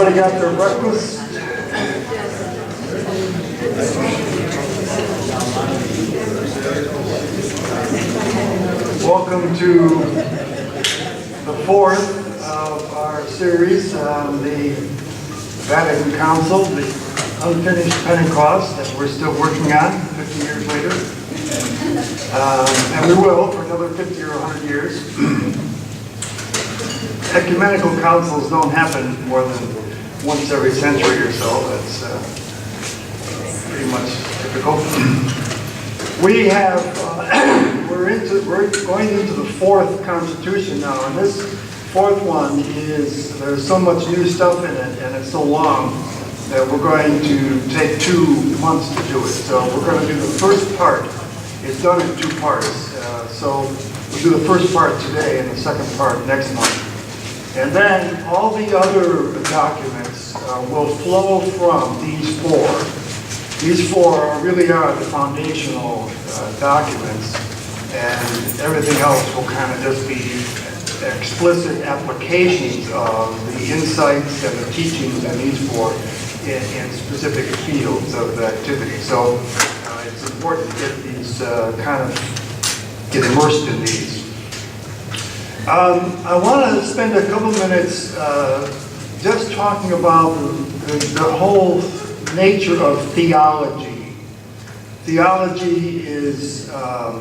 Everybody got their breakfast? Welcome to the fourth of our series on the Vatican Council, the unfinished Pentecost that we're still working on 50 years later. And we will for another 50 or 100 years. Ecumenical councils don't happen more than once every century or so. That's pretty much typical. We have, we're going into the fourth constitution now, and this fourth one there's so much new stuff in it, and it's so long that we're going to take 2 months to do it. So we're going to do the first part. It's done in 2 parts. So we'll do the first part today and the second part next month. And then all the other documents will flow from these 4. These 4 really are the foundational documents, and everything else will kind of just be explicit applications of the insights and the teachings in these 4 in specific fields of activity. So it's important to get these get immersed in these. I want to spend a couple minutes just talking about the whole nature of theology. Theology is a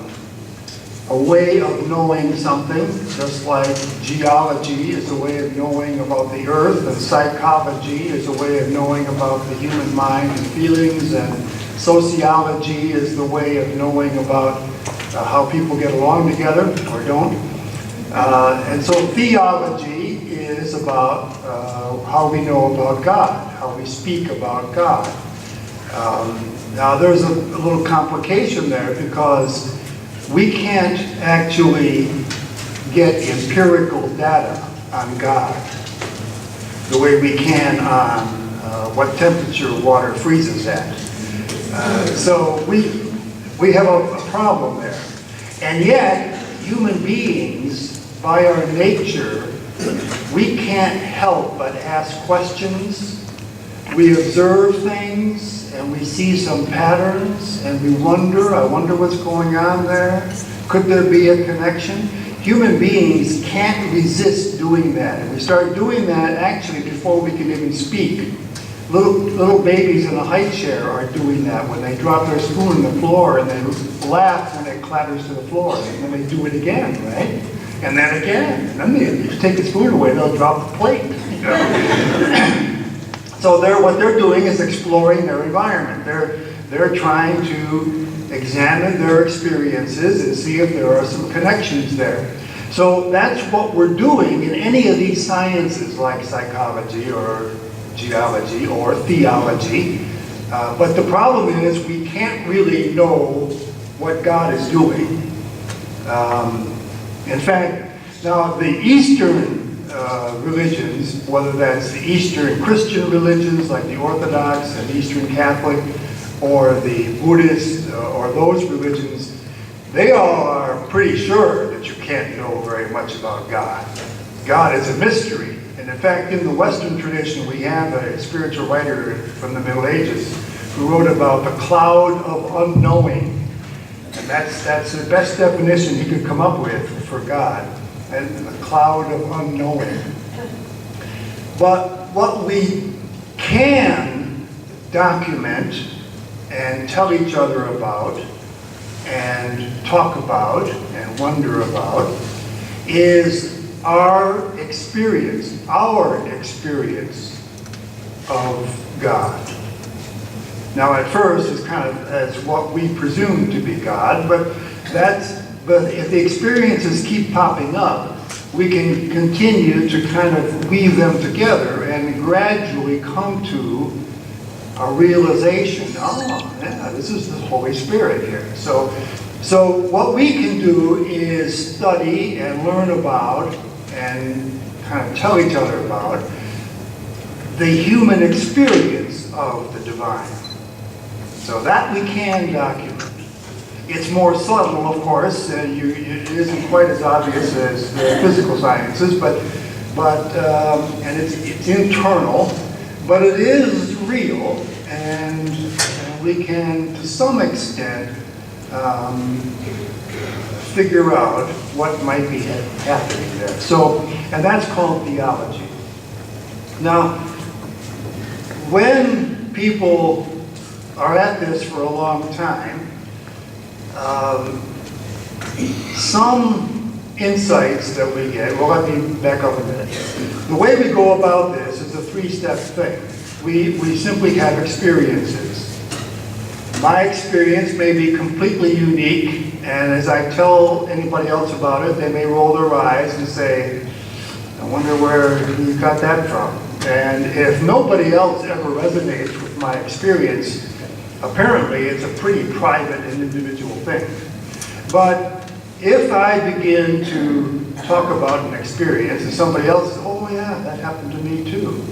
way of knowing something, just like geology is a way of knowing about the earth, and psychology is a way of knowing about the human mind and feelings, and sociology is the way of knowing about how people get along together or don't. And so theology is about how we know about God, how we speak about God. Now there's a little complication there, because we can't actually get empirical data on God the way we can on what temperature water freezes at. So we have a problem there. And yet, human beings, by our nature, we can't help but ask questions. We observe things, and we see some patterns, and we wonder, I wonder what's going on there. Could there be a connection? Human beings can't resist doing that. And we start doing that actually before we can even speak. Little babies in a high chair are doing that when they drop their spoon on the floor, and they laugh when it clatters to the floor, and then they do it again, right? And then again, and then if you take the spoon away, they'll drop the plate. You know? So what they're doing is exploring their environment. They're trying to examine their experiences and see if there are some connections there. So that's what we're doing in any of these sciences, like psychology or geology or theology. But the problem is we can't really know what God is doing. In fact, now the Eastern religions, whether that's the Eastern Christian religions like the Orthodox and Eastern Catholic, or the Buddhist or those religions, they all are pretty sure that you can't know very much about God. God is a mystery. And in fact, in the Western tradition, we have a spiritual writer from the Middle Ages who wrote about the cloud of unknowing. And that's the best definition he could come up with for God, and the cloud of unknowing. But what we can document and tell each other about and talk about and wonder about is our experience of God. Now at first it's kind of as what we presume to be God, but if the experiences keep popping up, we can continue to kind of weave them together and gradually come to a realization, oh yeah, this is the Holy Spirit here. So what we can do is study and learn about and kind of tell each other about the human experience of the divine. So that we can document. It's more subtle, of course. It isn't quite as obvious as the physical sciences, but and it's internal. But it is real, and we can, to some extent, figure out what might be happening there. So, and that's called theology. Now, when people are at this for a long time, some insights that we get, well, let me back up a minute. The way we go about this is a three-step thing. We simply have experiences. My experience may be completely unique, and as I tell anybody else about it, they may roll their eyes and say, I wonder where you got that from. And if nobody else ever resonates with my experience, apparently it's a pretty private and individual thing. But if I begin to talk about an experience and somebody else says, oh yeah, that happened to me too.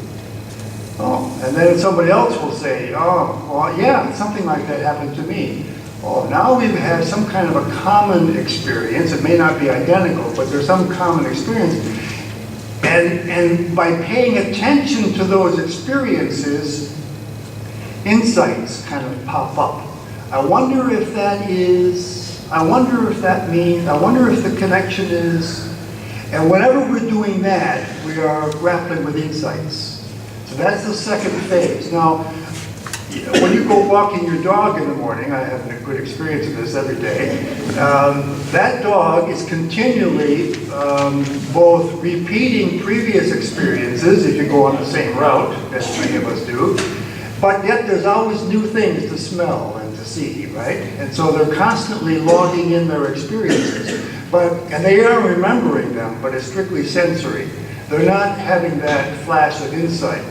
Oh, and then somebody else will say, oh, well, yeah, something like that happened to me. Oh, now we've had some kind of a common experience. It may not be identical, but there's some common experience. And by paying attention to those experiences, insights kind of pop up. I wonder if that is, I wonder if that means, I wonder if the connection is, and whenever we're doing that, we are grappling with insights. So that's the second phase. Now, when you go walking your dog in the morning, I have a good experience of this every day, that dog is continually both repeating previous experiences, if you go on the same route, as many of us do, but yet there's always new things to smell and to see, right? And so they're constantly logging in their experiences, and they are remembering them, but it's strictly sensory. They're not having that flash of insight.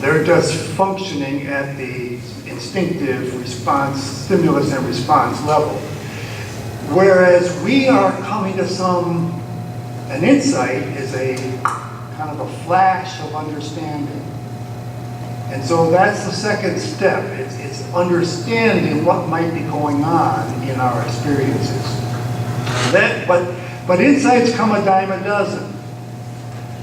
They're just functioning at the instinctive response, stimulus and response level. Whereas we are coming to an insight is a kind of a flash of understanding. And so that's the second step. It's understanding what might be going on in our experiences. But insights come a dime a dozen.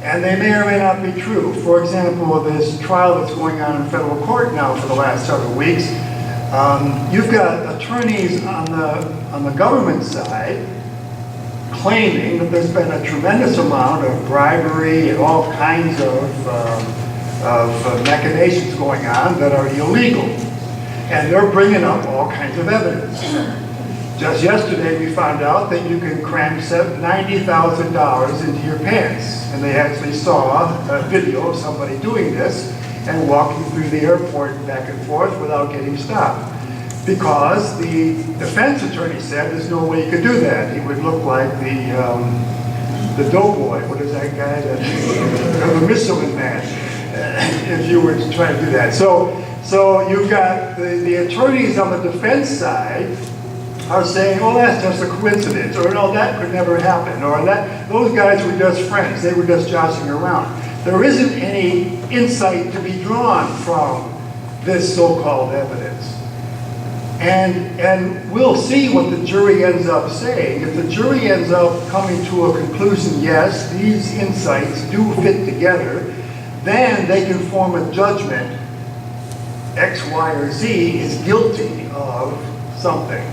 And they may or may not be true. For example, this trial that's going on in federal court now for the last several weeks, you've got attorneys on the government side claiming that there's been a tremendous amount of bribery and all kinds of machinations going on that are illegal. And they're bringing up all kinds of evidence. Just yesterday we found out that you can cram $90,000 into your pants. And they actually saw a video of somebody doing this and walking through the airport back and forth without getting stopped. Because the defense attorney said there's no way you could do that. He would look like the doughboy. What is that guy? The Michelin Man. If you were to try to do that. So you've got the attorneys on the defense side are saying, oh, that's just a coincidence, or no, that could never happen, or those guys were just friends, they were just joshing around. There isn't any insight to be drawn from this so-called evidence. And we'll see what the jury ends up saying. If the jury ends up coming to a conclusion, yes, these insights do fit together, then they can form a judgment, X, Y, or Z is guilty of something.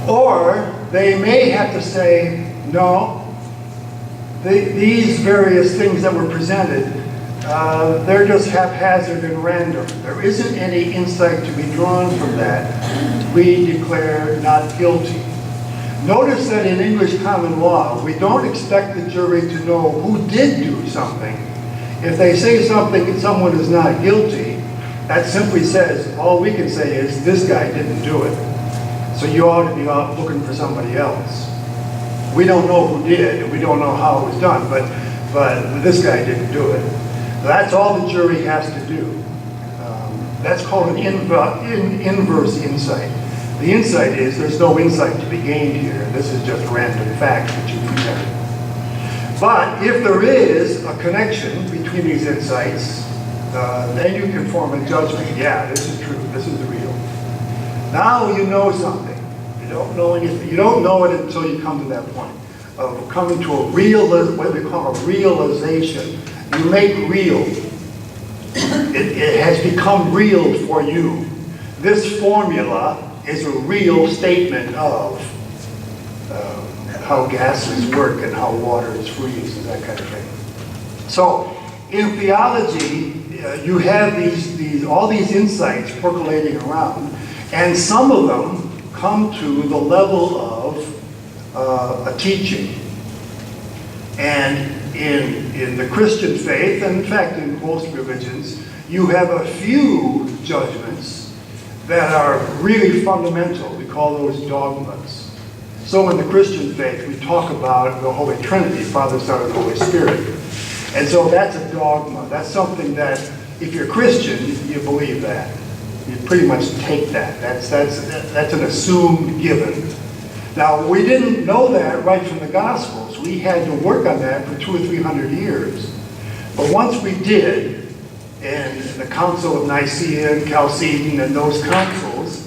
Or they may have to say, no, these various things that were presented, they're just haphazard and random. There isn't any insight to be drawn from that. We declare not guilty. Notice that in English common law, we don't expect the jury to know who did do something. If they say something and someone is not guilty, that simply says, all we can say is, this guy didn't do it. So you ought to be out looking for somebody else. We don't know who did, and we don't know how it was done, but this guy didn't do it. That's all the jury has to do. That's called an inverse insight. The insight is there's no insight to be gained here. This is just random facts that you presented. But if there is a connection between these insights, then you can form a judgment. Yeah, this is true. This is real. Now you know something. You don't know anything. You don't know it until you come to that point of coming to what we call a realization. you make real. It has become real for you. This formula is a real statement of how gases work and how water is freeze and that kind of thing. So in theology, you have all these insights percolating around, and some of them come to the level of a teaching. And in the Christian faith, and in fact in most religions, you have a few judgments that are really fundamental. We call those dogmas. So in the Christian faith, we talk about the Holy Trinity, Father, Son, and Holy Spirit. And so that's a dogma. That's something that, if you're Christian, you believe that. You pretty much take that. That's an assumed given. Now, we didn't know that right from the Gospels. We had to work on that for 200 or 300 years. But once we did, in the Council of Nicaea and Chalcedon and those councils,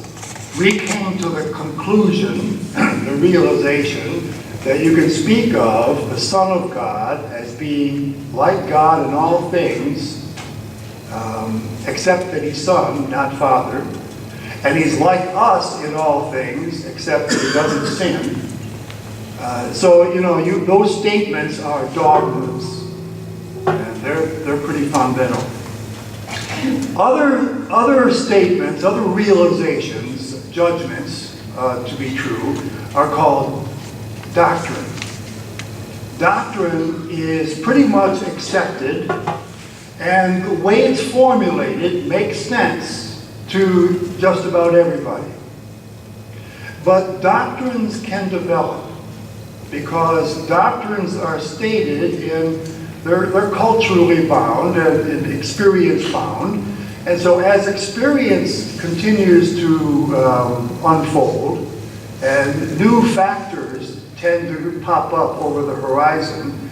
we came to the conclusion, the realization, that you can speak of the Son of God as being like God in all things, except that he's Son, not Father. And he's like us in all things, except that he doesn't sin. So, those statements are dogmas. And they're pretty fundamental. Other statements, other realizations, judgments to be true, are called doctrine. Doctrine is pretty much accepted, and the way it's formulated makes sense to just about everybody. But doctrines can develop, because doctrines are stated in, they're culturally bound and experience bound. And so as experience continues to unfold, and new factors tend to pop up over the horizon,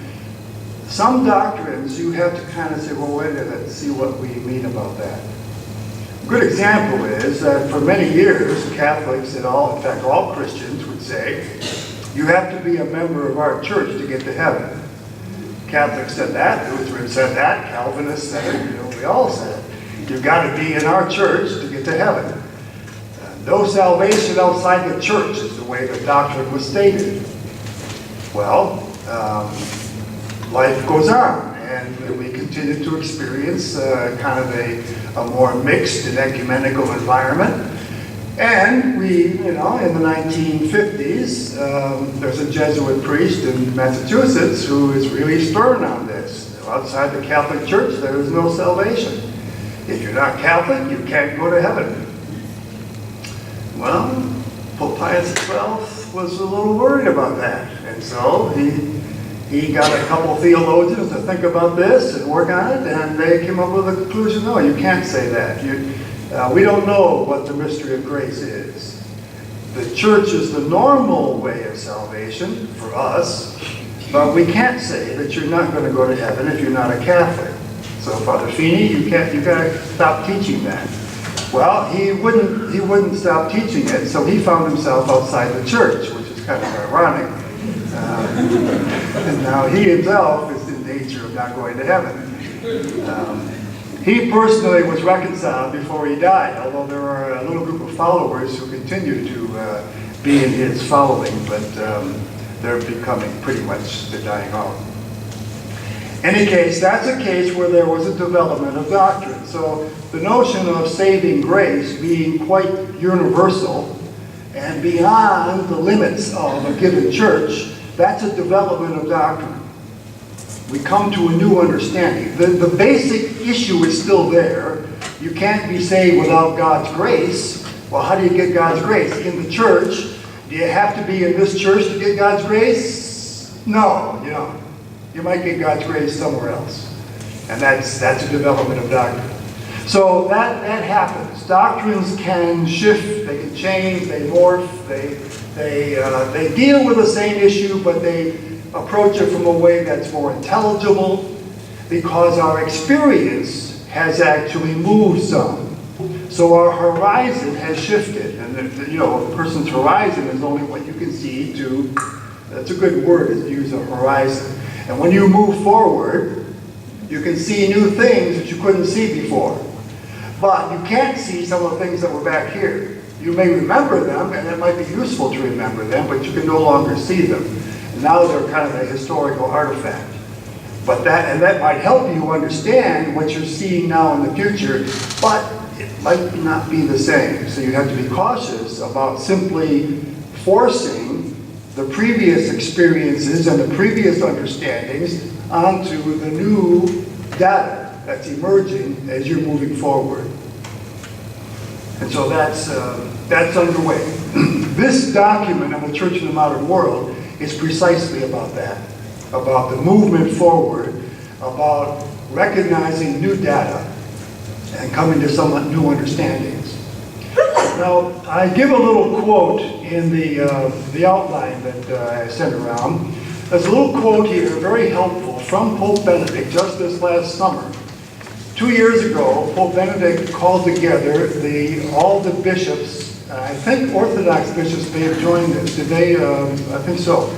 some doctrines you have to kind of say, well, wait a minute, see what we mean about that. A good example is that for many years, Catholics and in fact all Christians would say, you have to be a member of our church to get to heaven. Catholics said that, Lutherans said that, Calvinists said it, we all said it. You've got to be in our church to get to heaven. No salvation outside the church is the way the doctrine was stated. Well, life goes on, and we continue to experience kind of a more mixed and ecumenical environment. And we, in the 1950s, there's a Jesuit priest in Massachusetts who is really stern on this. Outside the Catholic Church, there is no salvation. If you're not Catholic, you can't go to heaven. Well, Pope Pius XII was a little worried about that. And so he got a couple theologians to think about this and work on it, and they came up with a conclusion, no, you can't say that. We don't know what the mystery of grace is. The church is the normal way of salvation for us, but we can't say that you're not going to go to heaven if you're not a Catholic. So Father Feeney, you got to stop teaching that. Well, he wouldn't stop teaching it, so he found himself outside the church, which is kind of ironic. And now he himself is in danger of not going to heaven. He personally was reconciled before he died, although there are a little group of followers who continue to be in his following, but they're becoming pretty much the dying off. In any case, that's a case where there was a development of doctrine. So the notion of saving grace being quite universal and beyond the limits of a given church, that's a development of doctrine. We come to a new understanding. The basic issue is still there. You can't be saved without God's grace. Well, how do you get God's grace? In the church. Do you have to be in this church to get God's grace? No, you don't. You might get God's grace somewhere else. And that's a development of doctrine. So that happens. Doctrines can shift, they can change, they morph, they deal with the same issue, but they approach it from a way that's more intelligible, because our experience has actually moved some. So our horizon has shifted, and a person's horizon is only what you can see to, that's a good word, is to use a horizon. And when you move forward, You can see new things that you couldn't see before. But you can't see some of the things that were back here. You may remember them, and it might be useful to remember them, but you can no longer see them. And now they're kind of a historical artifact. But that might help you understand what you're seeing now in the future, but it might not be the same. So you have to be cautious about simply forcing the previous experiences and the previous understandings onto the new data that's emerging as you're moving forward. And so that's underway. This document of the Church in the Modern World is precisely about that, about the movement forward, about recognizing new data and coming to somewhat new understandings. Now, I give a little quote in the outline that I sent around. There's a little quote here, very helpful, from Pope Benedict just this last summer. 2 years ago, Pope Benedict called together all the bishops. I think Orthodox bishops may have joined this. Did they? I think so.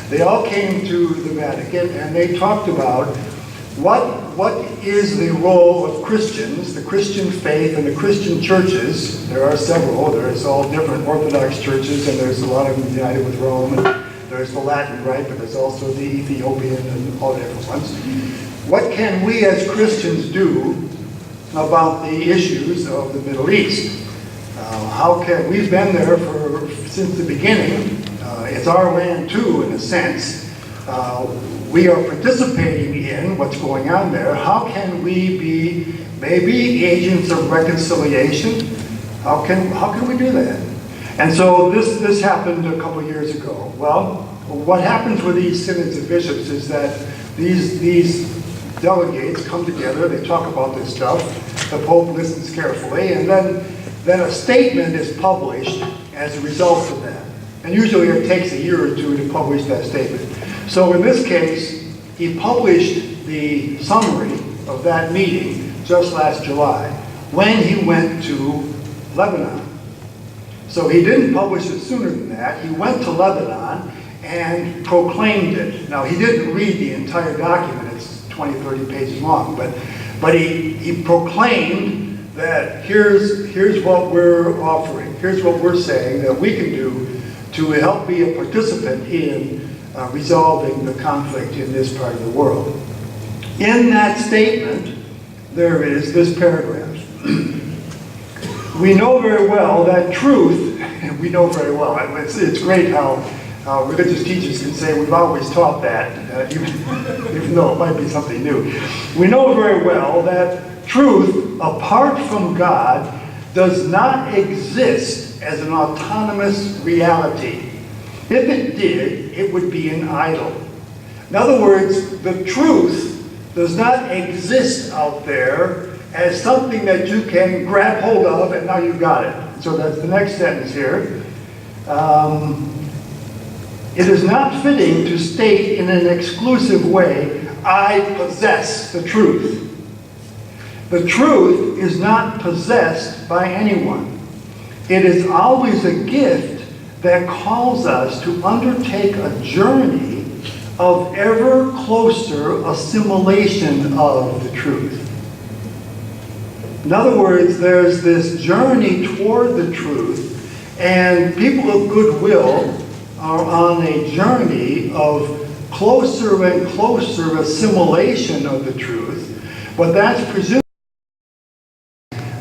They all came to the Vatican and they talked about what is the role of Christians, the Christian faith and the Christian churches. There are several. There's all different Orthodox churches, and there's a lot of them united with Rome. And there's the Latin Rite, but there's also the Ethiopian and all the different ones. What can we as Christians do about the issues of the Middle East? We've been there since the beginning. It's our land too, in a sense. We are participating in what's going on there. How can we be maybe agents of reconciliation? How can we do that? And so this happened a couple years ago. Well, what happens with these synods of bishops is that these delegates come together, they talk about this stuff, the Pope listens carefully, and then a statement is published as a result of that. And usually it takes a year or two to publish that statement. So in this case, he published the summary of that meeting just last July when he went to Lebanon. So he didn't publish it sooner than that. He went to Lebanon and proclaimed it. Now, he didn't read the entire document. It's 20, 30 pages long. But he proclaimed that here's what we're offering. Here's what we're saying that we can do to help be a participant in resolving the conflict in this part of the world. In that statement, there is this paragraph. We know very well that truth, and we know very well, it's great how religious teachers can say we've always taught that, even though it might be something new. We know very well that truth, apart from God, does not exist as an autonomous reality. If it did, it would be an idol. In other words, the truth does not exist out there as something that you can grab hold of and now you've got it. So that's the next sentence here. It is not fitting to state in an exclusive way, I possess the truth. The truth is not possessed by anyone. It is always a gift that calls us to undertake a journey of ever closer assimilation of the truth. In other words, there's this journey toward the truth, and people of goodwill are on a journey of closer and closer assimilation of the truth, but that's presuming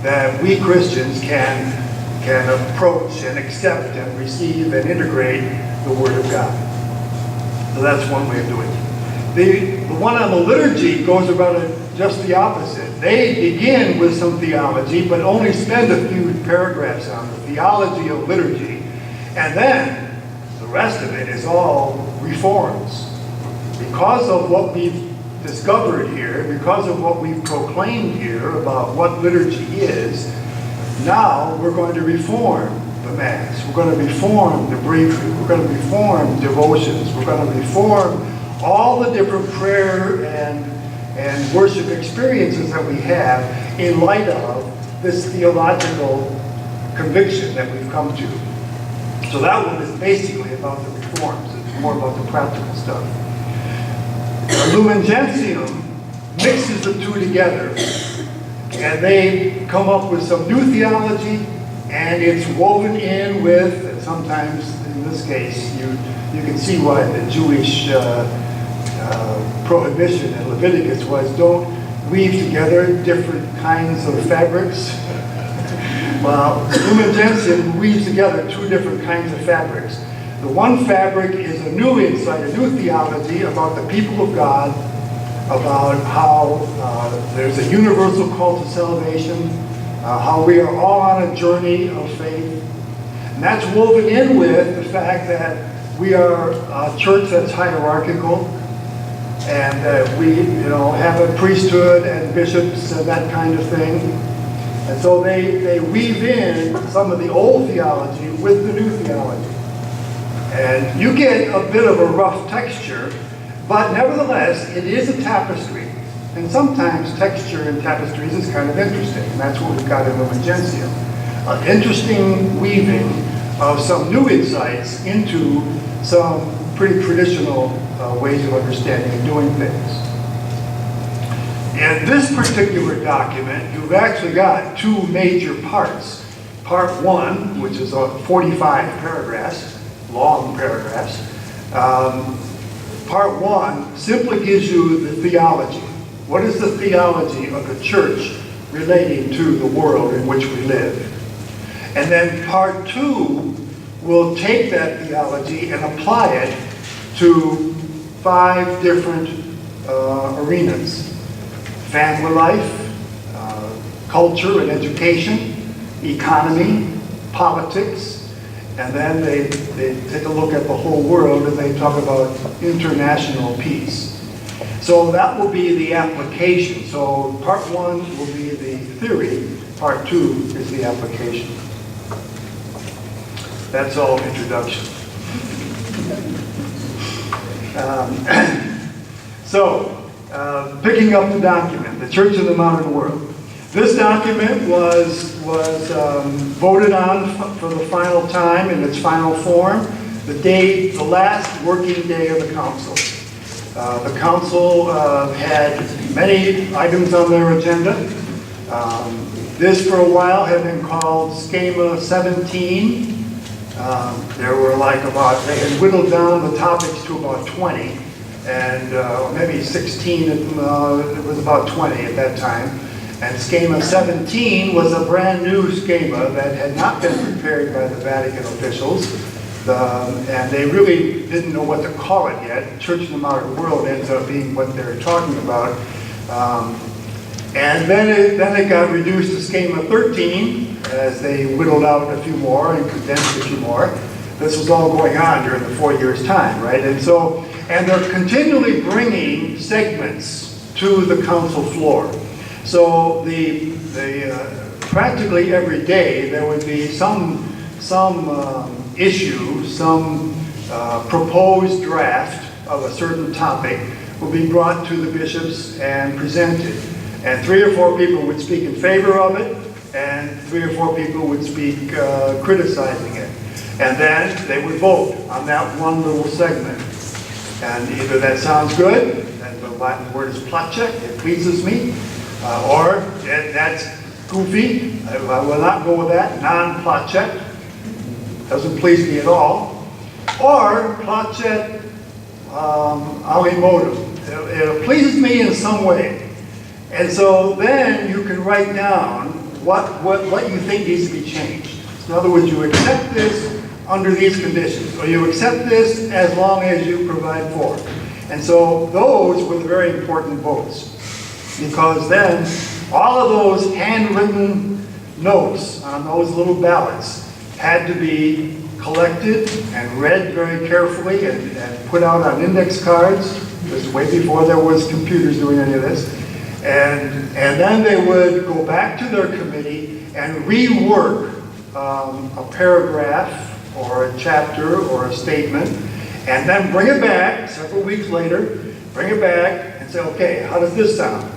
that we Christians can approach and accept and receive and integrate the Word of God. So that's one way of doing it. The one on the liturgy goes about it just the opposite. They begin with some theology, but only spend a few paragraphs on the theology of liturgy, and then the rest of it is all reforms. Because of what we've discovered here, because of what we've proclaimed here about what liturgy is, now we're going to reform the Mass. We're going to reform the breviary. We're going to reform devotions. We're going to reform all the different prayer and worship experiences that we have in light of this theological conviction that we've come to. So that one is basically about the reforms. It's more about the practical stuff. Lumen Gentium mixes the two together, and they come up with some new theology, and it's woven in with, and sometimes in this case, you can see why the Jewish prohibition in Leviticus was don't weave together different kinds of fabrics. Well, Lumen Gentium weaves together two different kinds of fabrics. The one fabric is a new insight, a new theology about the people of God, about how there's a universal call to salvation, how we are all on a journey of faith. And that's woven in with the fact that we are a church that's hierarchical, and we have a priesthood and bishops and that kind of thing. And so they weave in some of the old theology with the new theology. And you get a bit of a rough texture, but nevertheless, it is a tapestry. And sometimes texture in tapestries is kind of interesting, and that's what we've got in Lumen Gentium. An interesting weaving of some new insights into some pretty traditional ways of understanding and doing things. In this particular document, you've actually got two major parts. Part one, which is 45 paragraphs, long paragraphs. Part one simply gives you the theology. What is the theology of the church relating to the world in which we live? And then part two will take that theology and apply it to 5 different arenas. Family life, culture and education, economy, politics, and then they take a look at the whole world and they talk about international peace. So that will be the application. So part one will be the theory, part two is the application. That's all introduction. Picking up the document, the Church in the Modern World. This document was voted on for the final time in its final form, the last working day of the council. The council had many items on their agenda. This for a while had been called Schema 17. There were they had whittled down the topics to about 20, and maybe 16, it was about 20 at that time. And Schema 17 was a brand new schema that had not been prepared by the Vatican officials, and they really didn't know what to call it yet. Church in the Modern World ends up being what they're talking about. And then it got reduced to Schema 13 as they whittled out a few more and condensed a few more. This was all going on during the 4 years' time, right? And they're continually bringing segments to the council floor. So practically every day there would be some issue, some proposed draft of a certain topic will be brought to the bishops and presented. And 3 or 4 people would speak in favor of it, and 3 or 4 people would speak criticizing it. And then they would vote on that one little segment. And either that sounds good, and the Latin word is placet, it pleases me, or that's goofy, I will not go with that, non-placet, doesn't please me at all, or placet alimotum, it pleases me in some way. And so then you can write down what you think needs to be changed. So in other words, you accept this under these conditions, or you accept this as long as you provide for it. And so those were the very important votes, because then all of those handwritten notes on those little ballots had to be collected and read very carefully and put out on index cards. This is way before there was computers doing any of this. And then they would go back to their committee and rework a paragraph or a chapter or a statement, and then bring it back several weeks later, bring it back and say, okay, how does this sound?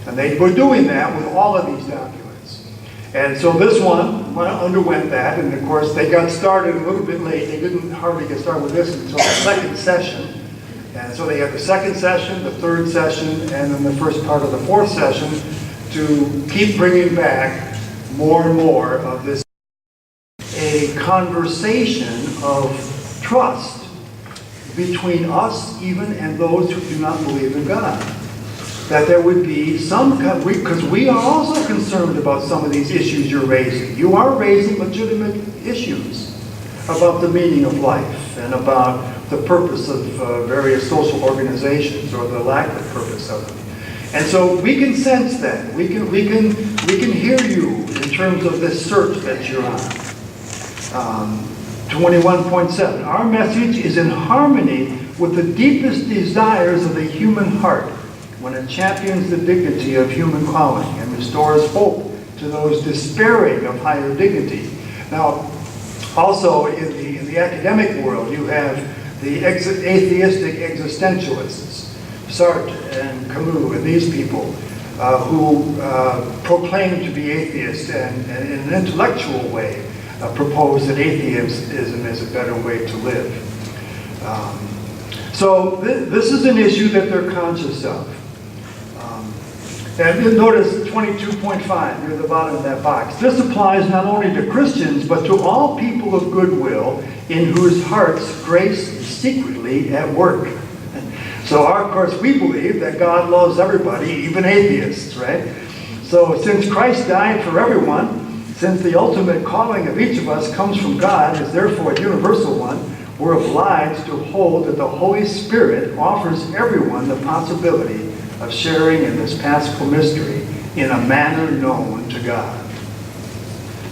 And they were doing that with all of these documents. And so this one underwent that, and of course they got started a little bit late. They didn't hardly get started with this until the second session. And so they have the second session, the third session, and then the first part of the fourth session to keep bringing back more and more of this, a conversation of trust between us even and those who do not believe in God. That there would be some, because we are also concerned about some of these issues you're raising. You are raising legitimate issues about the meaning of life and about the purpose of various social organizations or the lack of purpose of them. And so we can sense that. We can hear you in terms of this search that you're on. 21.7. Our message is in harmony with the deepest desires of the human heart when it champions the dignity of human calling and restores hope to those despairing of higher dignity. Now, also in the academic world, you have the atheistic existentialists, Sartre and Camus, and these people who proclaim to be atheists and in an intellectual way propose that atheism is a better way to live. So this is an issue that they're conscious of. And you'll notice 22.5 near the bottom of that box. This applies not only to Christians, but to all people of goodwill in whose hearts grace is secretly at work. So of course, we believe that God loves everybody, even atheists, right? So since Christ died for everyone, since the ultimate calling of each of us comes from God, is therefore a universal one, we're obliged to hold that the Holy Spirit offers everyone the possibility of sharing in this Paschal mystery in a manner known to God.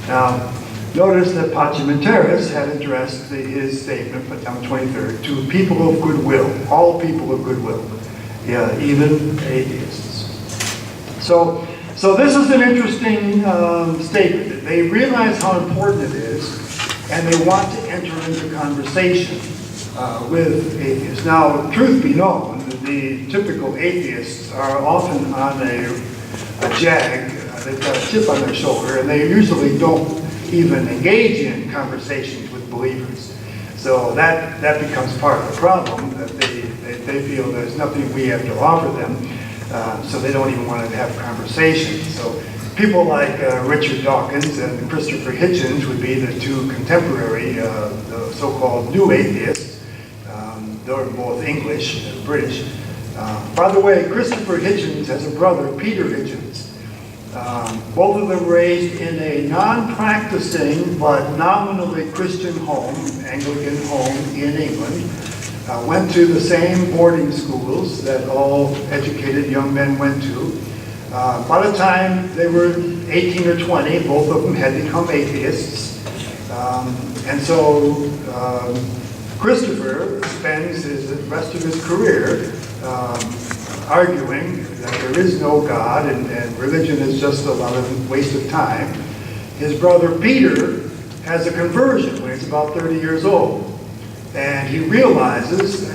Now, notice that Pachymenteris had addressed his statement, but on the 23rd, to people of goodwill, all people of goodwill, yeah, even atheists. So this is an interesting statement. They realize how important it is, and they want to enter into conversation with atheists. Now, truth be known, the typical atheists are often on a jag. They've got a chip on their shoulder, and they usually don't even engage in conversations with believers. So that becomes part of the problem, that they feel there's nothing we have to offer them, so they don't even want to have conversations. So people like Richard Dawkins and Christopher Hitchens would be the two contemporary, the so-called new atheists. They're both English and British. By the way, Christopher Hitchens has a brother, Peter Hitchens. Both of them raised in a non-practicing but nominally Christian home, Anglican home in England. Went to the same boarding schools that all educated young men went to. By the time they were 18 or 20, both of them had become atheists. And so Christopher spends the rest of his career arguing that there is no God and religion is just a lot of waste of time. His brother Peter has a conversion when he's about 30 years old. And he realizes,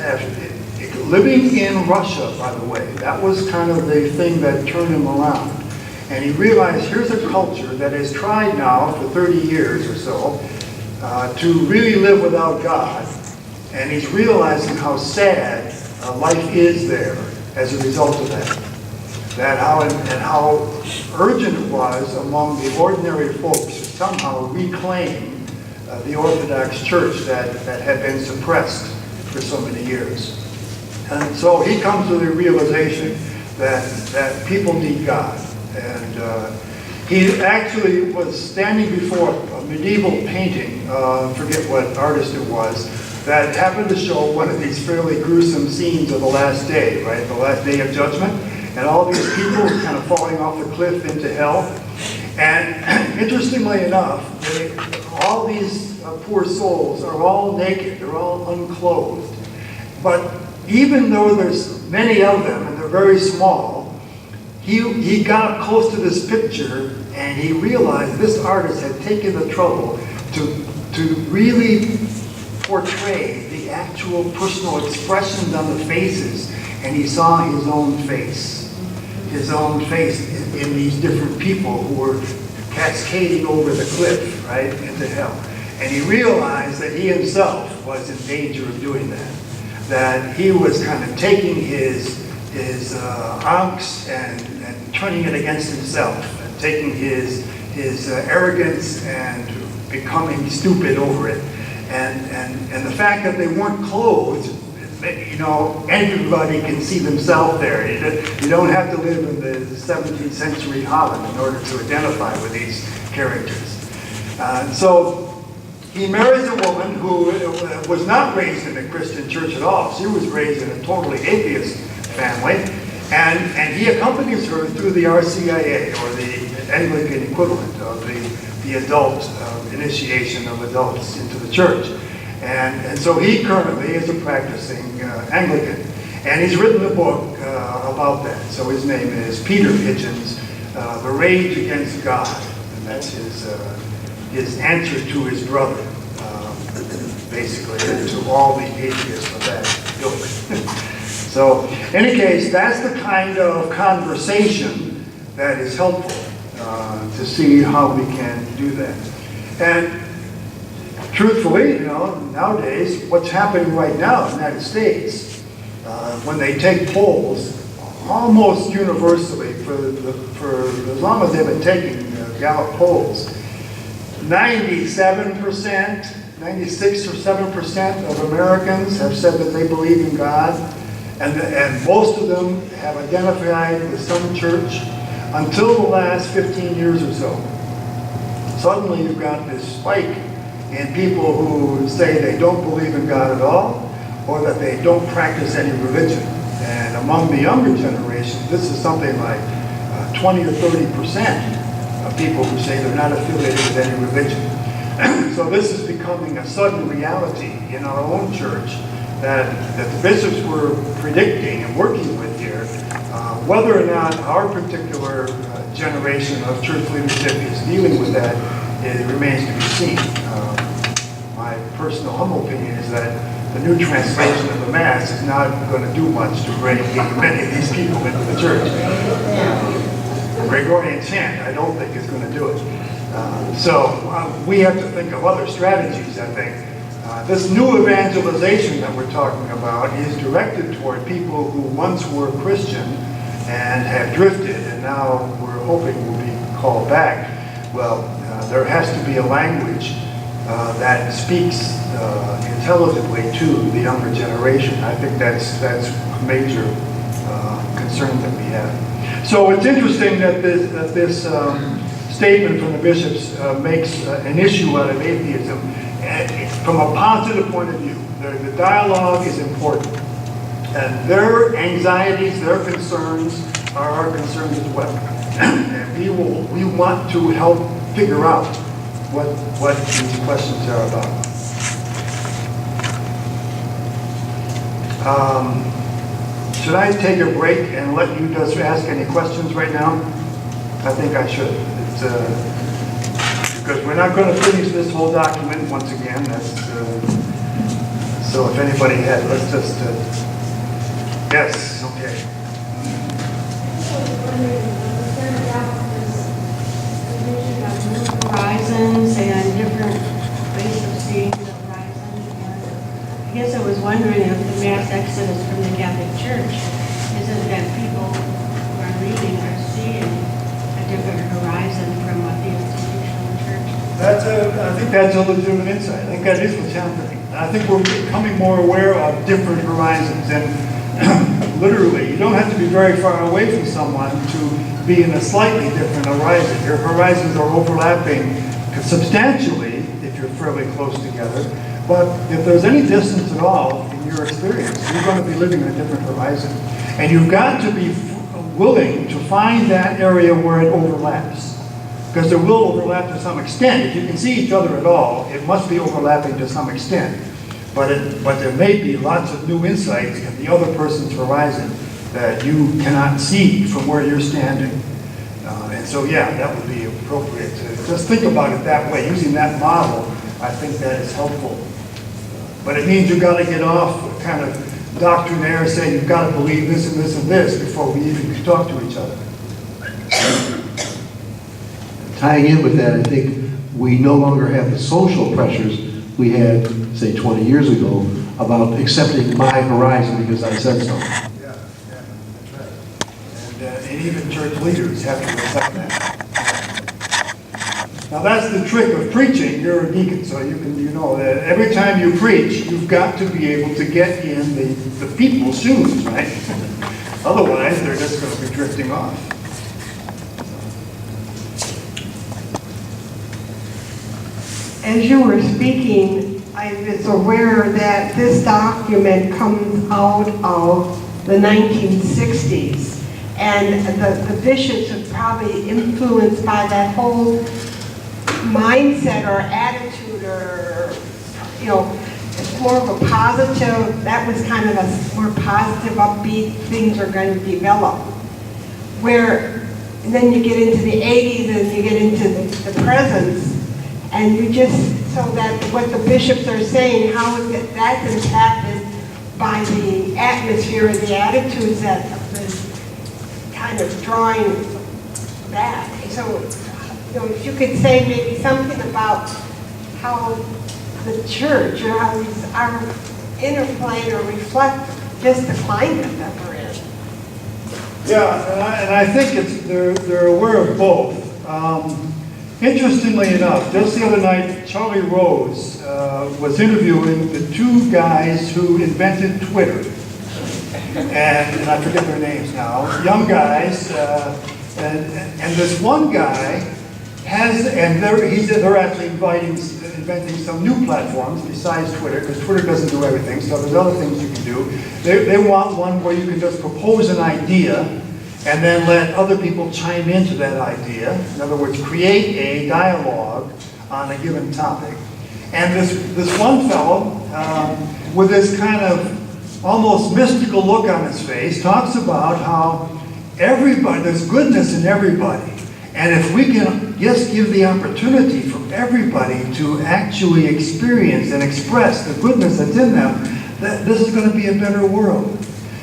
living in Russia, by the way, that was kind of the thing that turned him around. And he realized here's a culture that has tried now for 30 years or so to really live without God. And he's realizing how sad life is there as a result of that. How urgent it was among the ordinary folks to somehow reclaim the Orthodox Church that had been suppressed for so many years. And so he comes to the realization that people need God. And he actually was standing before a medieval painting, forget what artist it was, that happened to show one of these fairly gruesome scenes of the last day, right? The last day of judgment. And all these people kind of falling off the cliff into hell. And interestingly enough, all these poor souls are all naked. They're all unclothed. But even though there's many of them, and they're very small, he got up close to this picture, and he realized this artist had taken the trouble to really portray the actual personal expressions on the faces, and he saw his own face in these different people who were cascading over the cliff, right, into hell. And he realized that he himself was in danger of doing that. that he was kind of taking his angst and turning it against himself, and taking his arrogance and becoming stupid over it. And the fact that they weren't clothed, you know, everybody can see themselves there. You don't have to live in the 17th century Holland in order to identify with these characters. So he marries a woman who was not raised in a Christian church at all. She was raised in a totally atheist family. And he accompanies her through the RCIA, or the Anglican equivalent of the adult initiation of adults into the church. And so he currently is a practicing Anglican. And he's written a book about that. So his name is Peter Hitchens, The Rage Against God. And that's his answer to his brother, basically, and to all the atheists of that ilk. So, in any case, that's the kind of conversation that is helpful to see how we can do that. And truthfully, you know, nowadays, what's happening right now in the United States, when they take polls, almost universally, for as long as they've been taking Gallup polls, 97%, 96 or 7% of Americans have said that they believe in God, and most of them have identified with some church until the last 15 years or so. Suddenly you've got this spike in people who say they don't believe in God at all, or that they don't practice any religion. And among the younger generation, this is something like 20 or 30% of people who say they're not affiliated with any religion. So this is becoming a sudden reality in our own church that the bishops were predicting and working with here. Whether or not our particular generation of church leadership is dealing with that, it remains to be seen. My personal humble opinion is that the new translation of the Mass is not going to do much to bring many of these people into the church. Gregorian chant, I don't think is going to do it. So we have to think of other strategies, I think. This new evangelization that we're talking about is directed toward people who once were Christian and have drifted, and now we're hoping will be called back. Well, there has to be a language that speaks intelligibly to the younger generation. I think that's a major concern that we have. So it's interesting that this statement from the bishops makes an issue out of atheism. From a positive point of view, the dialogue is important. And their anxieties, their concerns are our concerns as well. And we want to help figure out what these questions are about. Should I take a break and let you just ask any questions right now? I think I should. Because we're not going to finish this whole document once again. So if anybody had, let's just, yes, okay. Horizons and different ways of seeing the horizon. And I guess I was wondering if the mass exodus from the Catholic Church isn't that people who are leaving are seeing a different horizon from what the institutional church is. I think that's a legitimate insight. I think that is what's happening. I think we're becoming more aware of different horizons, and literally, you don't have to be very far away from someone to be in a slightly different horizon. Your horizons are overlapping substantially if you're fairly close together, but if there's any distance at all in your experience, you're going to be living in a different horizon. And you've got to be willing to find that area where it overlaps. Because there will overlap to some extent. If you can see each other at all, it must be overlapping to some extent. But there may be lots of new insights in the other person's horizon that you cannot see from where you're standing. And so, yeah, that would be appropriate to just think about it that way. Using that model, I think that is helpful. But it means you've got to get off kind of doctrinaire saying you've got to believe this and this and this before we even can talk to each other. Tying in with that, I think we no longer have the social pressures we had, say, 20 years ago about accepting my horizon because I said so. Yeah, that's right. And even church leaders have to accept that. Now that's the trick of preaching. You're a deacon, so you know that every time you preach, you've got to be able to get in the people's shoes, right? Otherwise, they're just going to be drifting off. As you were speaking, I was aware that this document comes out of the 1960s, and the bishops are probably influenced by that whole mindset or attitude, or, you know, it's more of a positive, that was kind of a more positive, upbeat, things are going to develop. Where, and then you get into the 80s and you get into the present, and you just, so that what the bishops are saying, how is it that's impacted by the atmosphere and the attitudes that was kind of drawing back. So, you know, if you could say maybe something about how the church, or how these are interplay or reflect just the climate that we're in. Yeah, and I think they're aware of both. Interestingly enough, just the other night, Charlie Rose was interviewing the two guys who invented Twitter. And I forget their names now, young guys, and this one guy has, and they're actually inventing some new platforms besides Twitter, because Twitter doesn't do everything, so there's other things you can do. They want one where you can just propose an idea and then let other people chime into that idea. In other words, create a dialogue on a given topic. And this one fellow, with this kind of almost mystical look on his face, talks about how everybody, there's goodness in everybody. And if we can just give the opportunity for everybody to actually experience and express the goodness that's in them, this is going to be a better world.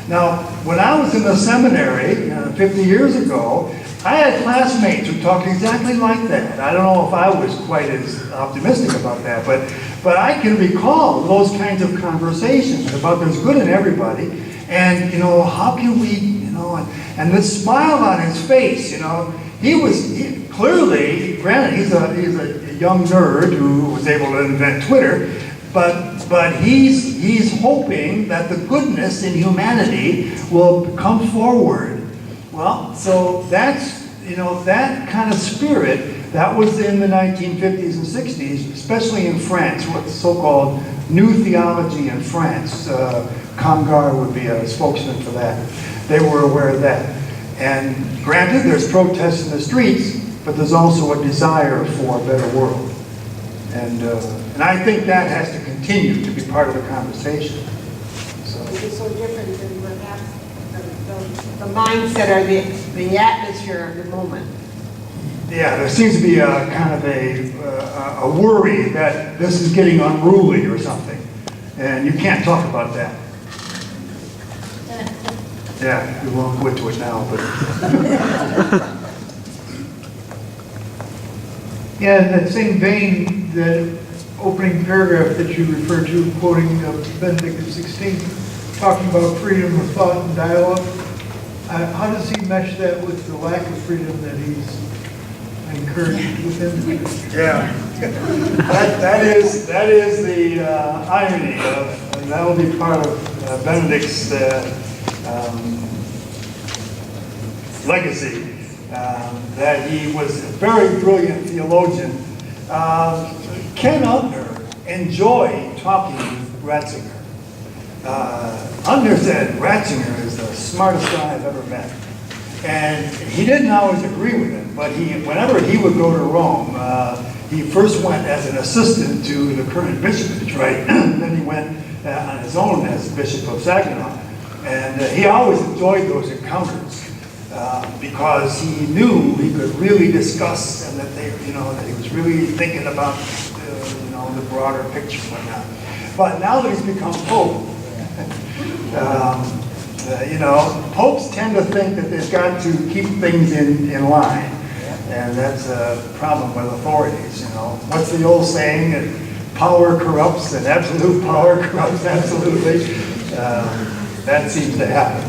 Now, when I was in the seminary 50 years ago, I had classmates who talked exactly like that. I don't know if I was quite as optimistic about that, but I can recall those kinds of conversations about there's good in everybody, and, you know, how can we, you know, and this smile on his face, you know, he clearly, granted, he's a young nerd who was able to invent Twitter, but he's hoping that the goodness in humanity will come forward. Well, so that's, you know, that kind of spirit, that was in the 1950s and 60s, especially in France, what's so-called New Theology in France. Congar would be a spokesman for that. They were aware of that. And granted, there's protests in the streets, but there's also a desire for a better world. And I think that has to continue to be part of the conversation. So. It's so different than perhaps the mindset or the atmosphere of the moment. Yeah, there seems to be a kind of a worry that this is getting unruly or something. And you can't talk about that. Yeah, we won't go into it now, but. Yeah, in that same vein, the opening paragraph that you referred to, quoting Benedict XVI, talking about freedom of thought and dialogue, how does he mesh that with the lack of freedom that he's encouraged within the church? Yeah, that is the irony of, and that will be part of Benedict's legacy, that he was a very brilliant theologian. Ken Utner enjoyed talking with Ratzinger. Utner said Ratzinger is the smartest guy I've ever met. And he didn't always agree with him, but whenever he would go to Rome, he first went as an assistant to the current bishopage, right? Then he went on his own as Bishop of Saginaw. And he always enjoyed those encounters because he knew he could really discuss, and that that he was really thinking about the broader picture and whatnot. But now that he's become Pope, popes tend to think that they've got to keep things in line, and that's a problem with authorities. What's the old saying? That power corrupts and absolute power corrupts absolutely. That seems to happen.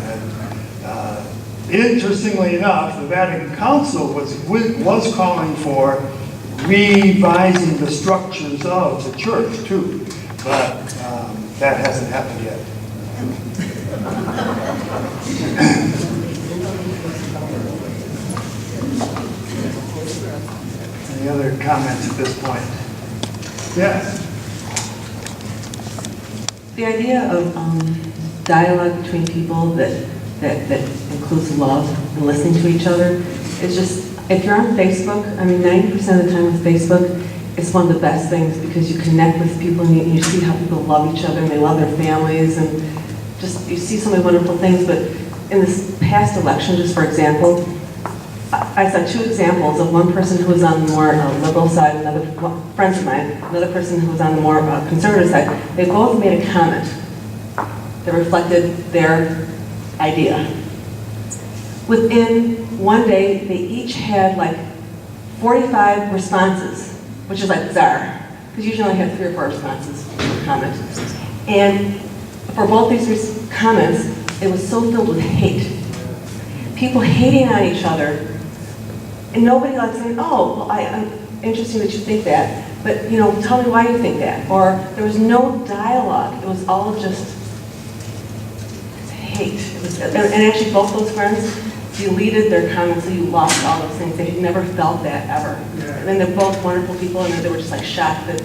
And, interestingly enough, the Vatican Council was calling for revising the structures of the church too, but that hasn't happened yet. Any other comments at this point? Yes. The idea of dialogue between people that includes love and listening to each other is just, if you're on Facebook, I mean, 90% of the time with Facebook, it's one of the best things because you connect with people and you see how people love each other and they love their families and just, you see so many wonderful things. But in this past election, just for example, I saw two examples of one person who was on the more liberal side, friends of mine, another person who was on the more conservative side. They both made a comment that reflected their idea. Within one day, they each had like 45 responses, which is like bizarre, because you usually only have 3 or 4 responses per comment. And for both these comments, it was so filled with hate. People hating on each other, and nobody like saying, oh, well, I'm interested that you think that, but tell me why you think that. Or there was no dialogue. It was all just hate. And actually both those friends deleted their comments, so you lost all those things. They had never felt that ever. Yeah. And then they're both wonderful people, and they were just like shocked that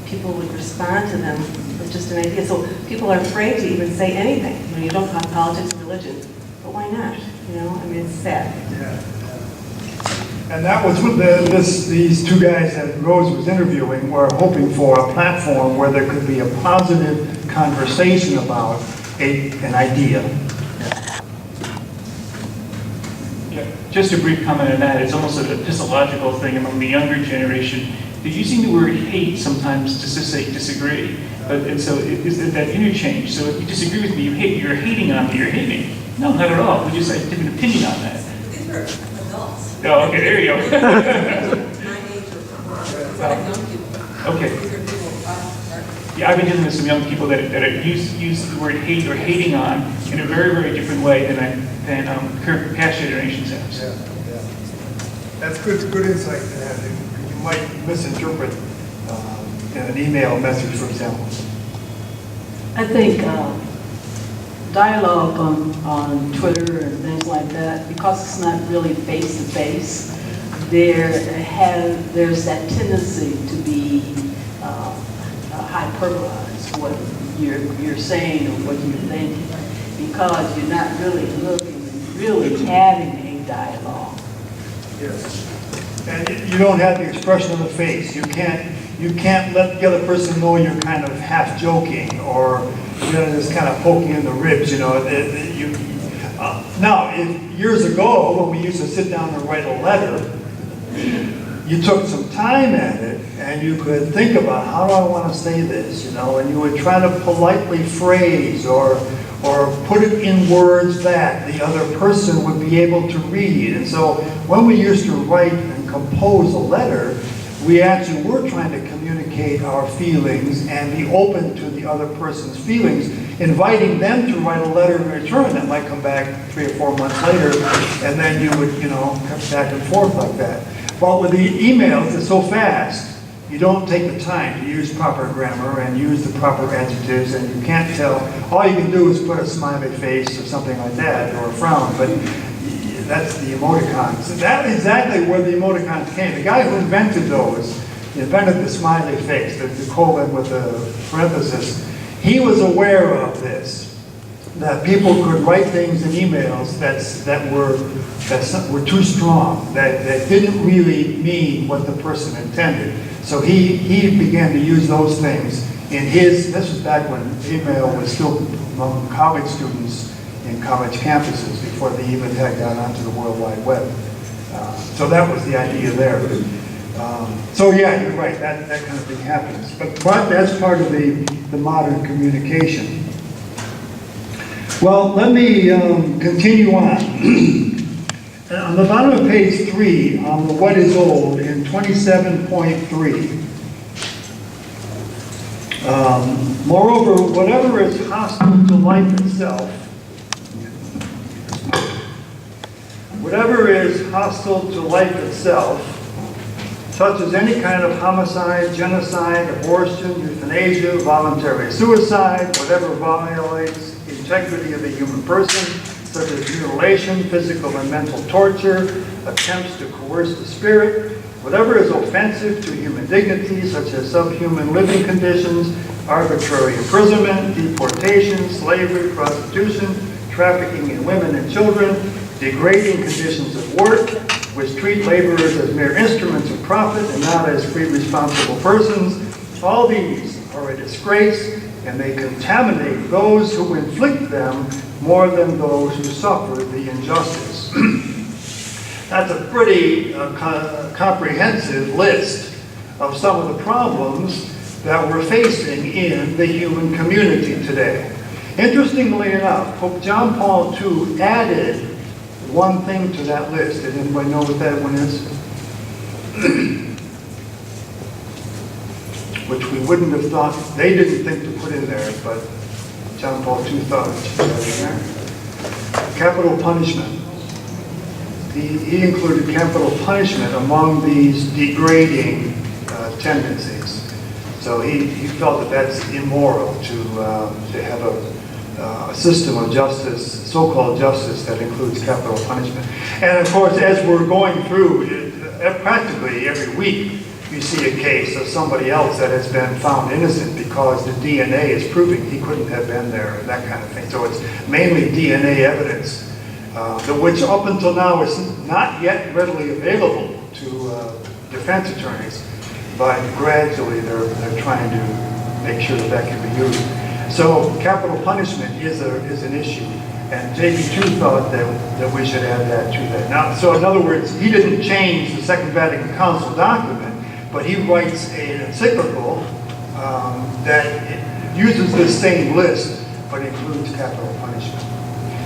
people would respond to them with just an idea. So people are afraid to even say anything. You don't talk politics and religion, but why not? I mean, it's sad. Yeah. And that was what these two guys that Rose was interviewing were hoping for, a platform where there could be a positive conversation about an idea. Yeah, just a brief comment on that. It's almost a epistemological thing among the younger generation. They're using the word hate sometimes to say disagree. And so it's that interchange. So if you disagree with me, you're hating on me, you're hating. No, not at all. We just have a different opinion on that. These are adults. Oh, okay, there you go. My age or young people. Okay. These are people. Yeah, I've been dealing with some young people that use the word hate or hating on in a very, very different way than current past generations have. Yeah. That's good insight to have. You might misinterpret in an email message, for example. I think dialogue on Twitter and things like that, because it's not really face-to-face, there's that tendency to be hyperbolize what you're saying or what you're thinking, because you're not really really having a dialogue. Yes. And you don't have the expression on the face. You can't let the other person know you're kind of half joking or just kind of poking in the ribs. Now, years ago when we used to sit down and write a letter, you took some time at it and you could think about, how do I want to say this, and you would try to politely phrase or put it in words that the other person would be able to read. And so when we used to write and compose a letter, we actually were trying to communicate our feelings and be open to the other person's feelings, inviting them to write a letter in return that might come back 3 or 4 months later, and then you would, come back and forth like that. But with the emails, it's so fast, you don't take the time to use proper grammar and use the proper adjectives, and you can't tell. All you can do is put a smiley face or something like that, or a frown, but that's the emoticons. And that's exactly where the emoticons came. The guy who invented those, he invented the smiley face, the colon with the parenthesis. He was aware of this, that people could write things in emails that were too strong, that didn't really mean what the person intended. So he began to use those things in this was back when email was still among college students in college campuses before they even had got onto the World Wide Web. So that was the idea there. So yeah, you're right, that kind of thing happens. But that's part of the modern communication. Well, let me continue on. On the bottom of page 3, on the What is Old, in 27.3, Moreover, whatever is hostile to life itself, such as any kind of homicide, genocide, abortion, euthanasia, voluntary suicide, whatever violates the integrity of the human person, such as mutilation, physical and mental torture, attempts to coerce the spirit, whatever is offensive to human dignity, such as subhuman living conditions, arbitrary imprisonment, deportation, slavery, prostitution, trafficking in women and children, degrading conditions of work, which treat laborers as mere instruments of profit and not as free responsible persons. All these are a disgrace, and they contaminate those who inflict them more than those who suffer the injustice. That's a pretty comprehensive list of some of the problems that we're facing in the human community today. Interestingly enough, Pope John Paul II added one thing to that list. Did anybody know what that one is? Which we wouldn't have thought, they didn't think to put in there, but John Paul II thought it should be in there. Capital punishment. He included capital punishment among these degrading tendencies. So he felt that that's immoral to have a system of justice, so-called justice, that includes capital punishment. And of course, as we're going through, practically every week, you see a case of somebody else that has been found innocent because the DNA is proving he couldn't have been there, and that kind of thing. So it's mainly DNA evidence, which up until now is not yet readily available to defense attorneys, but gradually they're trying to make sure that can be used. So capital punishment is an issue, and JP2 thought that we should add that to that. Now, so in other words, he didn't change the Second Vatican Council document, but he writes an encyclical that uses this same list, but includes capital punishment.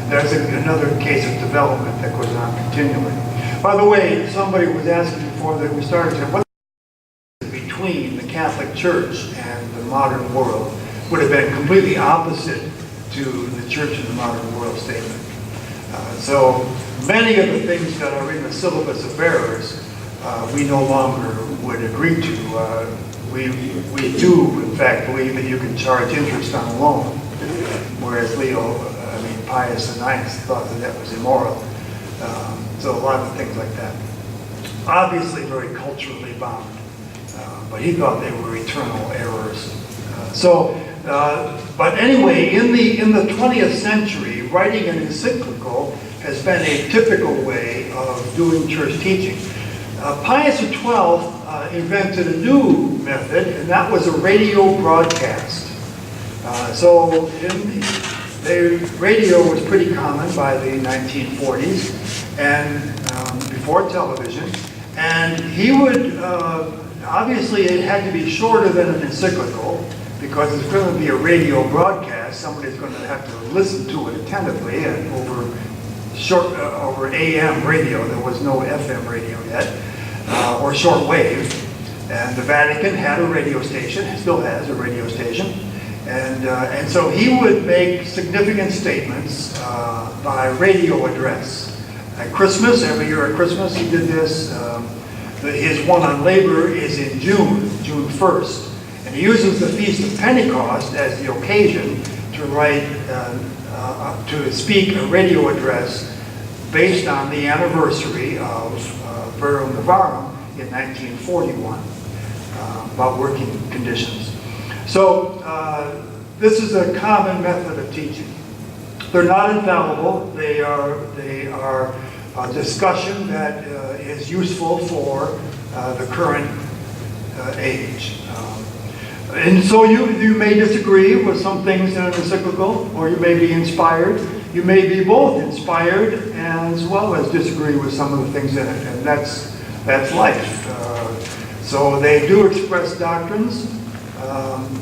There's another case of development that goes on continually. By the way, somebody was asking before that we started, what between the Catholic Church and the modern world would have been completely opposite to the Church in the Modern World statement. So many of the things that are in the syllabus of bearers, we no longer would agree to. We do, in fact, believe that you can charge interest on a loan, whereas Pius IX thought that that was immoral. So a lot of things like that. Obviously very culturally bound, but he thought they were eternal errors. But anyway, in the 20th century, writing an encyclical has been a typical way of doing church teaching. Pius XII invented a new method, and that was a radio broadcast. The radio was pretty common by the 1940s, and before television, and he would, obviously it had to be shorter than an encyclical, because it's going to be a radio broadcast. Somebody's going to have to listen to it attentively, and over AM radio. There was no FM radio yet, or shortwave. And the Vatican had a radio station, still has a radio station, and so he would make significant statements by radio address. At Christmas, every year at Christmas, he did this. His one on labor is in June 1st. And he uses the Feast of Pentecost as the occasion to speak a radio address based on the anniversary of Verum Novarum in 1941 about working conditions. So this is a common method of teaching. They're not infallible. They are a discussion that is useful for the current age. And so you may disagree with some things in an encyclical, or you may be inspired. You may be both inspired as well as disagree with some of the things in it, and that's life. So they do express doctrines,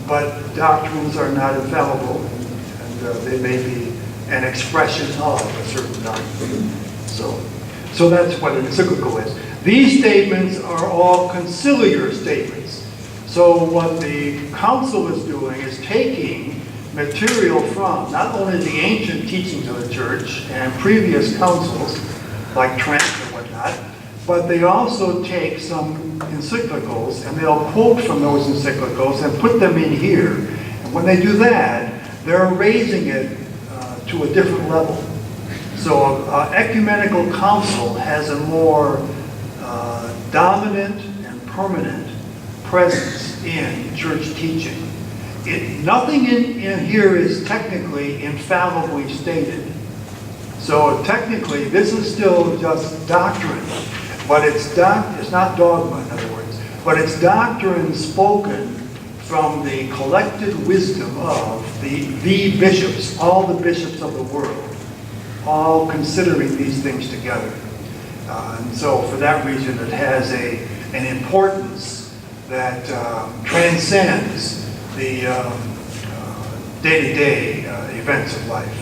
but doctrines are not infallible, and they may be an expression of a certain doctrine. So that's what an encyclical is. These statements are all conciliar statements. So what the council is doing is taking material from not only the ancient teachings of the church and previous councils, like Trent or whatnot, but they also take some encyclicals and they'll quote from those encyclicals and put them in here. And when they do that, they're raising it to a different level. So an ecumenical council has a more dominant and permanent presence in church teaching. Nothing in here is technically infallibly stated. So technically, this is still just doctrine, but it's not dogma, in other words, but it's doctrine spoken from the collected wisdom of the bishops, all the bishops of the world, all considering these things together. And so for that reason, it has an importance that transcends the day-to-day events of life.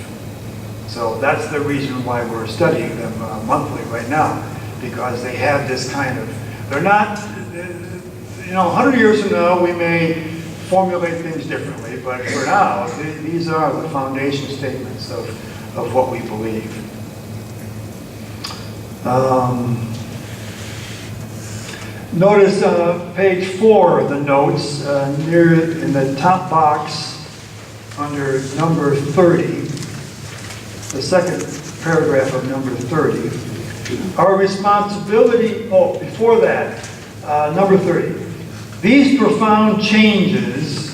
So that's the reason why we're studying them monthly right now, because they have this kind of, they're not, 100 years from now we may formulate things differently, but for now, these are the foundation statements of what we believe. Notice page 4 of the notes, near in the top box under number 30, the second paragraph of number 30. Our responsibility, before that, number 30. These profound changes,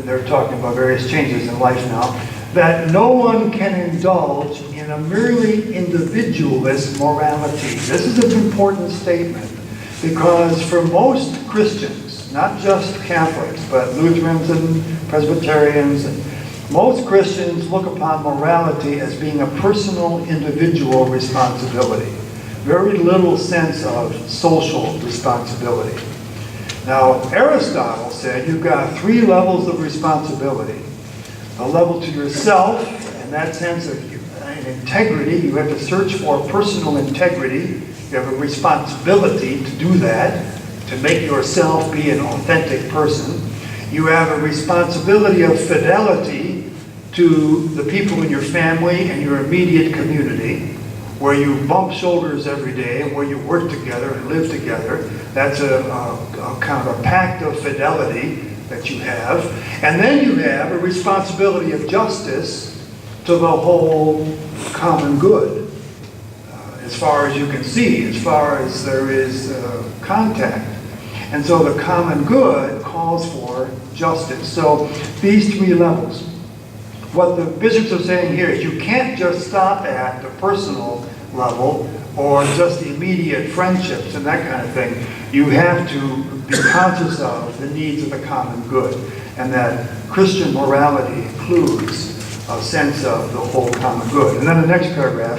they're talking about various changes in life now, that no one can indulge in a merely individualist morality. This is an important statement because for most Christians, not just Catholics, but Lutherans and Presbyterians, and most Christians look upon morality as being a personal, individual responsibility. Very little sense of social responsibility. Now, Aristotle said you've got 3 levels of responsibility. A level to yourself, in that sense of integrity. You have to search for personal integrity. You have a responsibility to do that, to make yourself be an authentic person. You have a responsibility of fidelity to the people in your family and your immediate community, where you bump shoulders every day and where you work together and live together. That's a kind of a pact of fidelity that you have. And then you have a responsibility of justice to the whole common good, as far as you can see, as far as there is contact. And so the common good calls for justice. So these 3 levels. What the bishops are saying here is you can't just stop at the personal level or just the immediate friendships and that kind of thing. You have to be conscious of the needs of the common good, and that Christian morality includes a sense of the whole common good. And then the next paragraph,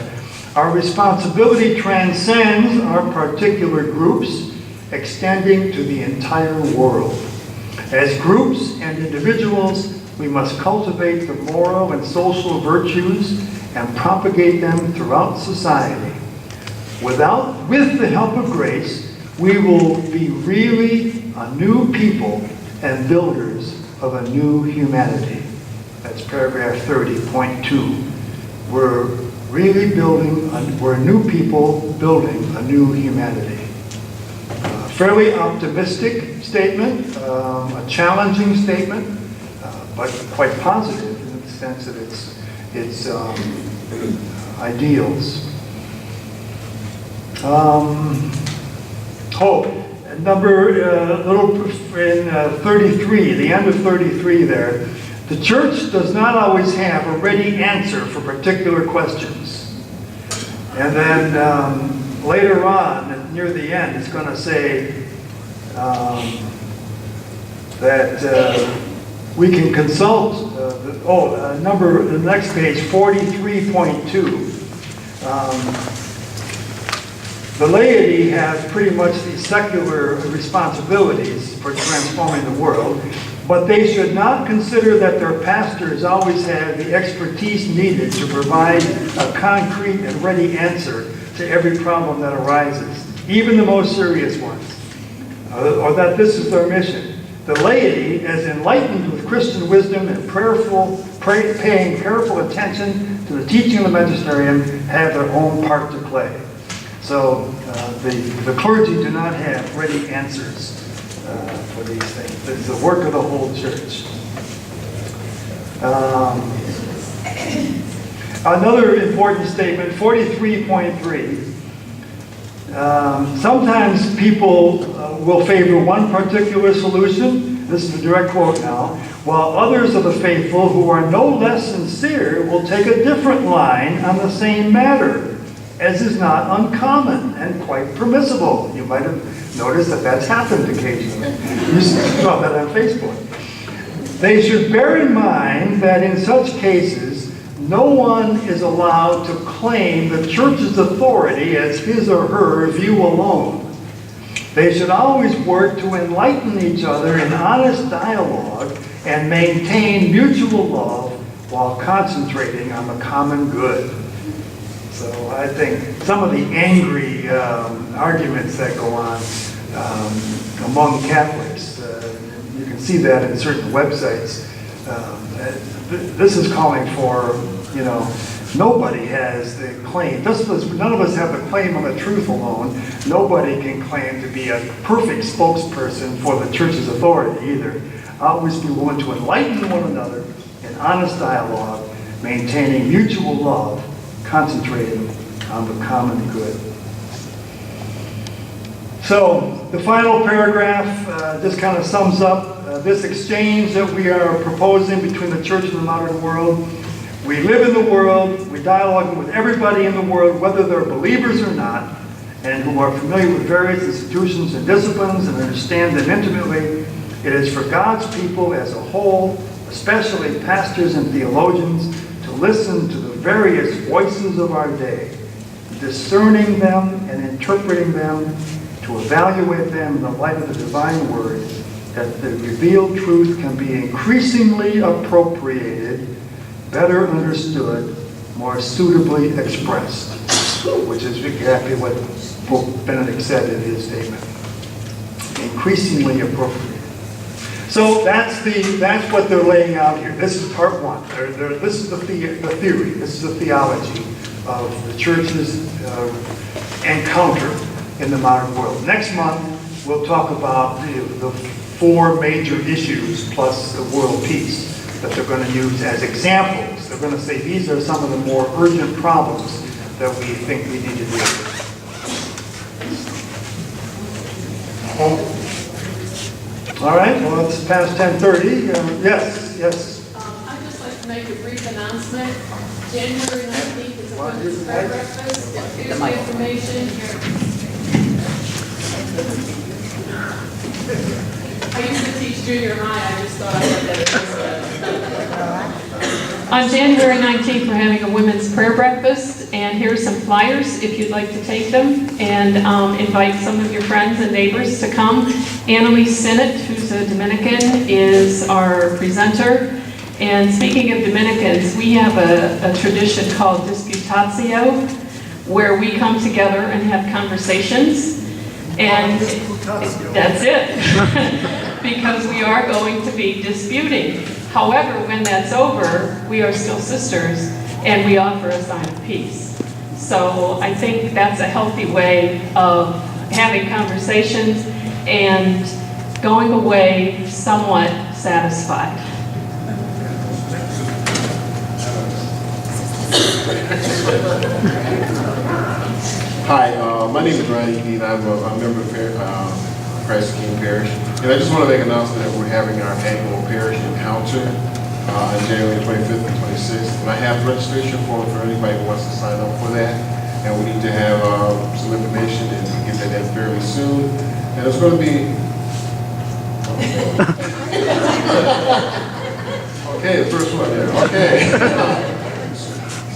our responsibility transcends our particular groups, extending to the entire world. As groups and individuals, we must cultivate the moral and social virtues and propagate them throughout society. With the help of grace, we will be really a new people and builders of a new humanity. That's paragraph 30.2. We're really we're new people building a new humanity. Fairly optimistic statement, a challenging statement, but quite positive in the sense of its ideals. In 33, the end of 33 there, the church does not always have a ready answer for particular questions. And then later on, near the end, it's going to say that we can consult, the next page, 43.2. The laity has pretty much these secular responsibilities for transforming the world, but they should not consider that their pastors always have the expertise needed to provide a concrete and ready answer to every problem that arises, even the most serious ones, or that this is their mission. the laity, as enlightened with Christian wisdom and paying careful attention to the teaching of the magisterium, have their own part to play. So the clergy do not have ready answers for these things. It's the work of the whole church. Another important statement, 43.3. Sometimes people will favor one particular solution, this is a direct quote now, while others of the faithful who are no less sincere will take a different line on the same matter, as is not uncommon and quite permissible. You might have noticed that that's happened occasionally. You saw that on Facebook. They should bear in mind that in such cases, no one is allowed to claim the church's authority as his or her view alone. They should always work to enlighten each other in honest dialogue and maintain mutual love while concentrating on the common good. So I think some of the angry arguments that go on among Catholics, you can see that in certain websites. This is calling for, nobody has the claim. None of us have the claim on the truth alone. Nobody can claim to be a perfect spokesperson for the church's authority either. Always be willing to enlighten one another in honest dialogue, maintaining mutual love, concentrating on the common good. So the final paragraph just kind of sums up this exchange that we are proposing between the church and the modern world. We live in the world, we dialogue with everybody in the world, whether they're believers or not, and who are familiar with various institutions and disciplines and understand them intimately. It is for God's people as a whole, especially pastors and theologians, to listen to the various voices of our day, discerning them and interpreting them, to evaluate them in the light of the divine word, that the revealed truth can be increasingly appropriated, better understood, more suitably expressed, which is exactly what Pope Benedict said in his statement. Increasingly appropriated. So that's what they're laying out here. This is part one. This is the theory. This is the theology of the church's encounter in the modern world. Next month, we'll talk about the four major issues plus the world peace that they're going to use as examples. They're going to say these are some of the more urgent problems that we think we need to deal with. All right, well, it's past 10:30. Yes. I'd just like to make a brief announcement. January 19th is a women's prayer breakfast. Here's the information. I used to teach junior high. I just thought I had that. On January 19th, we're having a women's prayer breakfast, and here's some flyers if you'd like to take them, and invite some of your friends and neighbors to come. Annalise Sinnott, who's a Dominican, is our presenter. And speaking of Dominicans, we have a tradition called Disputatio, where we come together and have conversations. And that's it, because we are going to be disputing. However, when that's over, we are still sisters, and we offer a sign of peace. So I think that's a healthy way of having conversations and going away somewhat satisfied. Hi, my name is Ronnie Dean. I'm a member of Christ King Parish. And I just want to make an announcement that we're having our annual parish encounter on January 25th and 26th. And I have registration form for anybody who wants to sign up for that. And we need to have some information and get that in fairly soon. And it's going to be... Okay, the first one there. Okay.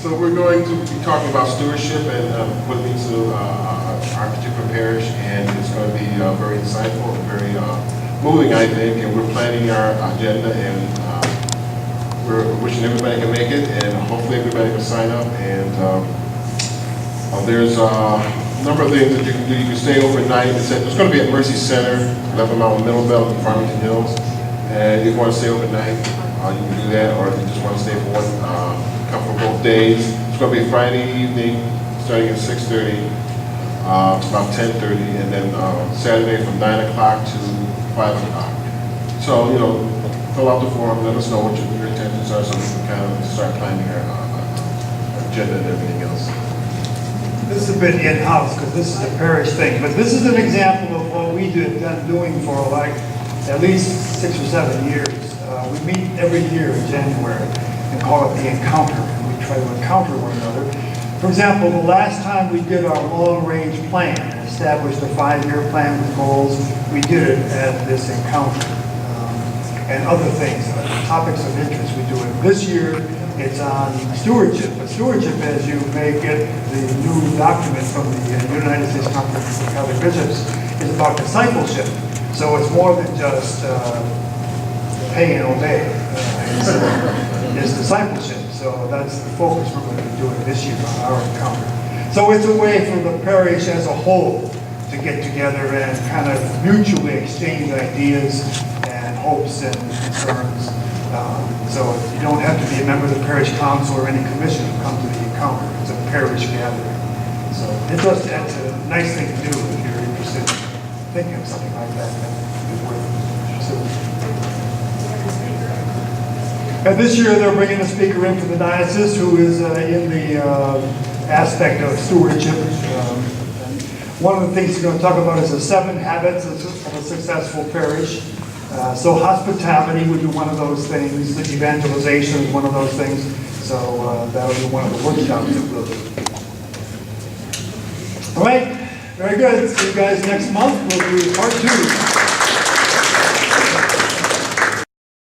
So we're going to be talking about stewardship and what it means to our particular parish, and it's going to be very insightful and very moving, I think, and we're planning our agenda, and we're wishing everybody can make it, and hopefully everybody can sign up, and there's number of things that you can do. You can stay overnight. It's going to be at Mercy Center, 11 Mile Middle Belt in Farmington Hills. And if you want to stay overnight, you can do that, or if you just want to stay for come for both days. It's going to be Friday evening, starting at 6:30 to about 10:30, and then Saturday from 9 o'clock to 5 o'clock. So, fill out the form, let us know what your intentions are, so we can kind of start planning our agenda and everything else. This is a bit in-house, because this is a parish thing, but this is an example of what we been doing for like at least 6 or 7 years. We meet every year in January and call it the encounter, and we try to encounter one another. For example, the last time we did our long-range plan, established a 5-year plan with goals, we did it at this encounter. And other things, topics of interest, we do it. This year, it's on stewardship. But stewardship, as you may get the new document from the United States Conference of Catholic Bishops, is about discipleship. So it's more than just pay and obey. It's discipleship. So that's the focus we're going to be doing this year on our encounter. So it's a way for the parish as a whole to get together and kind of mutually exchange ideas and hopes and concerns. So you don't have to be a member of the parish council or any commission to come to the encounter. It's a parish gathering. So it's a nice thing to do if you're interested in thinking of something like that. It's worth pursuing. And this year they're bringing a speaker in from the diocese who is in the aspect of stewardship. One of the things we're going to talk about is the 7 habits of a successful parish. So hospitality would be one of those things. Evangelization is one of those things. So that'll be one of the workshops that we'll do. All right, very good. See you guys next month. We'll do part 2.